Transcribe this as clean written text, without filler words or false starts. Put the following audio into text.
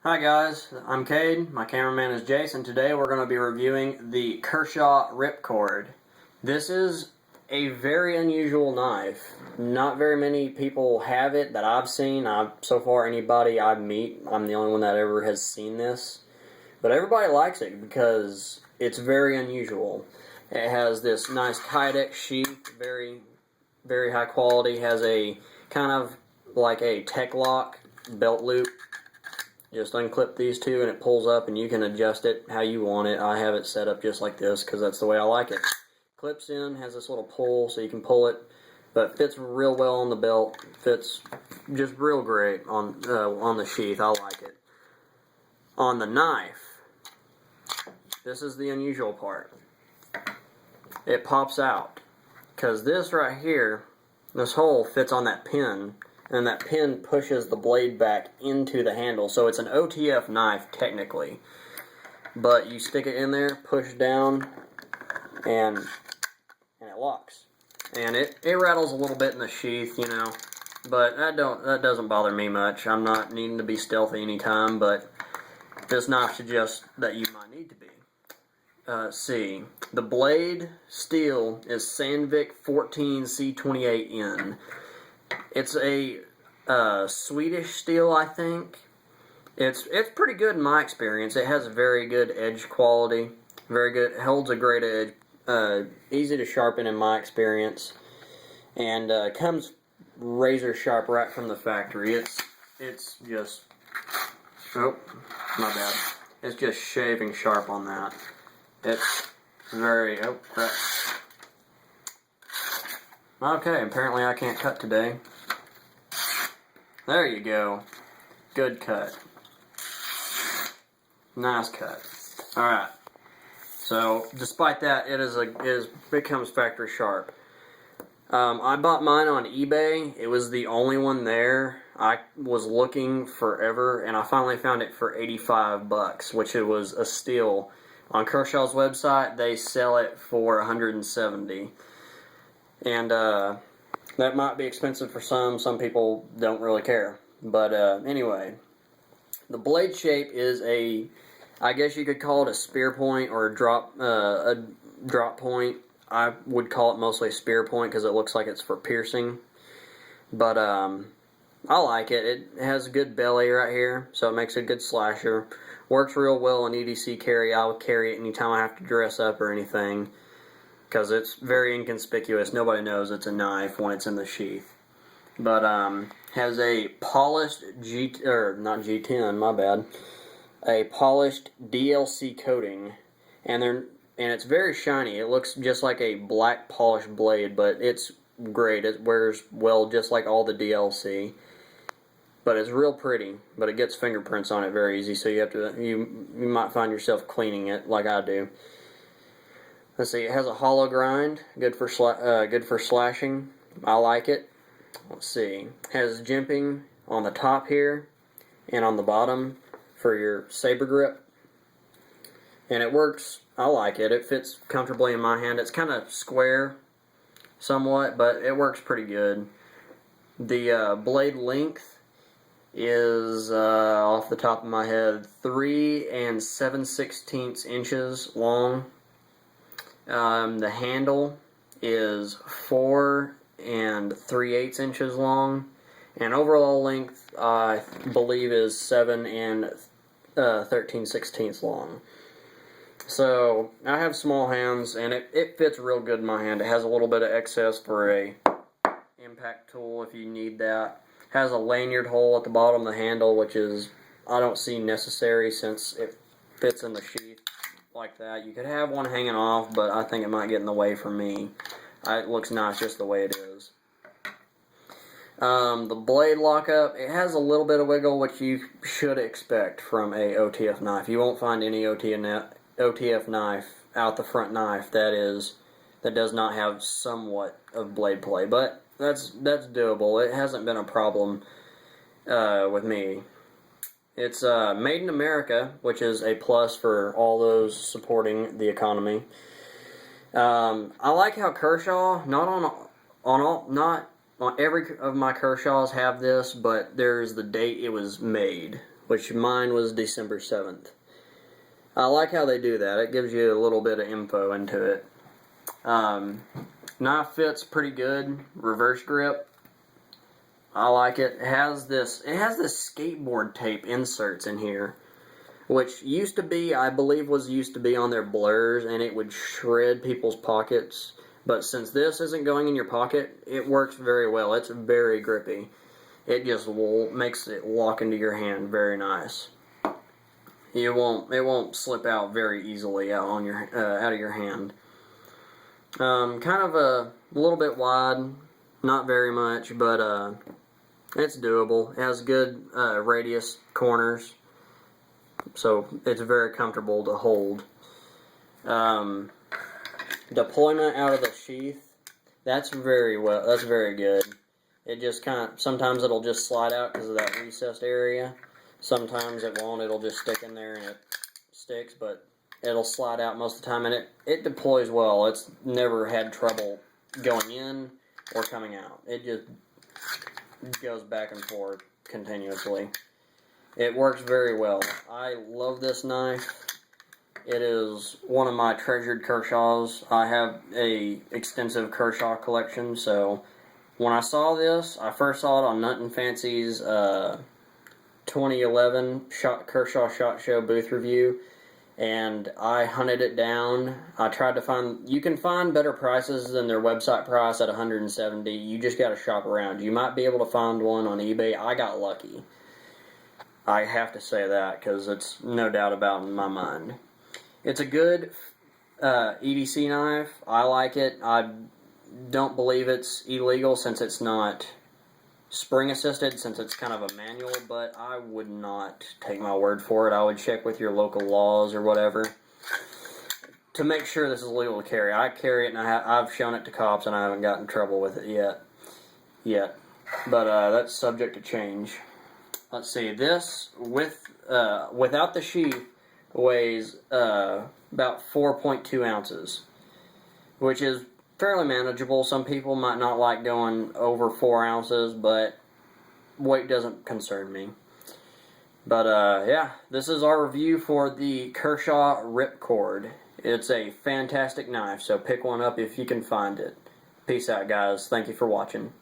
Hi guys, I'm Kade, my cameraman is Jason. Today we're going to be reviewing the Kershaw ripchord. This is a very unusual knife. Not very many people have it that I've seen. So far anybody I meet, I'm the only one that ever has seen this. But everybody likes it because it's very unusual. It has this nice Kade sheath, very high quality, has a kind of like a tech lock belt loop. Just unclip these two and it pulls up and you can adjust it how you want it. I have it set up just like this because that's the way I like it. Clips in, has this little pull so you can pull it, but fits real well on the belt. Fits just real great on the sheath. I like it. On the knife, this is the unusual part. It pops out because this right here, this hole fits on that pin. And that pin pushes the blade back into the handle. So it's an OTF knife, technically. But you stick it in there, push down, and it locks. And it rattles a little bit in the sheath, you know. But that doesn't bother me much. I'm not needing to be stealthy anytime, but this knife suggests that you might need to be. See, the blade steel is Sandvik 14 C28N. It's a Swedish steel, I think. It's pretty good in my experience. It has very good edge quality. Very good. Holds a great edge. Easy to sharpen in my experience. And comes razor sharp right from the factory. It's just... Oh, my bad. It's just shaving sharp on that. It's very... Oh, crap. Okay, apparently I can't cut today. There you go. Good cut. Nice cut. Alright. So, despite that, it becomes factory sharp. I bought mine on eBay. It was the only one there. I was looking forever, and I finally found it for $85, which it was a steal. On Kershaw's website, they sell it for $170. And that might be expensive for some. Some people don't really care. But anyway, the blade shape is I guess you could call it a spear point or a drop point. I would call it mostly a spear point because it looks like it's for piercing. But I like it. It has a good belly right here, so it makes a good slasher. Works real well in EDC carry. I would carry it anytime I have to dress up or anything, because it's very inconspicuous. Nobody knows it's a knife when it's in the sheath. But has a polished not G10, my bad. A polished DLC coating, and it's very shiny. It looks just like a black polished blade, but it's great. It wears well just like all the DLC. But it's real pretty, but it gets fingerprints on it very easy, so you might find yourself cleaning it like I do. Let's see, it has a hollow grind, good for slashing. I like it. Let's see, it has jimping on the top here and on the bottom for your saber grip. And it works, I like it. It fits comfortably in my hand. It's kind of square somewhat, but it works pretty good. The blade length is, off the top of my head, 3 7/16 inches long. The handle is 4 3/8 inches long, and overall length I believe is 7 13/16 long. So I have small hands, and it fits real good in my hand. It has a little bit of excess for a impact tool if you need that. Has a lanyard hole at the bottom of the handle, which is I don't see necessary since it fits in the sheath like that. You could have one hanging off, but I think it might get in the way for me. It looks nice just the way it is. The blade lockup, it has a little bit of wiggle, which you should expect from a OTF knife. You won't find any OTF knife out the front knife that does not have somewhat of blade play, but that's doable. It hasn't been a problem with me. It's made in America, which is a plus for all those supporting the economy. I like how Kershaw, not every of my Kershaws have this, but there's the date it was made, which mine was December 7th. I like how they do that. It gives you a little bit of info into it. Knife fits pretty good. Reverse grip. I like it. It has this skateboard tape inserts in here, which used to be, I believe, used to be on their blurs, and it would shred people's pockets. But since this isn't going in your pocket, it works very well. It's very grippy. It just makes it lock into your hand very nice. It won't slip out very easily out on your out of your hand. Kind of a little bit wide, not very much, but it's doable. It has good radius corners, so it's very comfortable to hold. Deployment out of the sheath, that's very good. It just sometimes it'll just slide out because of that recessed area. Sometimes it won't. It'll just stick in there and it sticks, but it'll slide out most of the time, and it deploys well. It's never had trouble going in or coming out. It just goes back and forth continuously. It works very well. I love this knife. It is one of my treasured Kershaws. I have a extensive Kershaw collection, so when I saw this, I first saw it on Nut and Fancy's 2011 Kershaw SHOT Show booth review, and I hunted it down. I tried to find, you can find better prices than their website price at $170. You just got to shop around. You might be able to find one on eBay. I got lucky. I have to say that because it's no doubt about it in my mind. It's a good EDC knife. I like it. I don't believe it's illegal since it's not spring assisted, since it's kind of a manual, but I would not take my word for it. I would check with your local laws or whatever to make sure this is legal to carry. I carry it, and I've shown it to cops, and I haven't gotten in trouble with it yet. But that's subject to change. Let's see. This without the sheath weighs about 4.2 ounces, which is fairly manageable. Some people might not like going over 4 ounces, but weight doesn't concern me. But yeah, this is our review for the Kershaw ripchord. It's a fantastic knife, so pick one up if you can find it. Peace out, guys. Thank you for watching.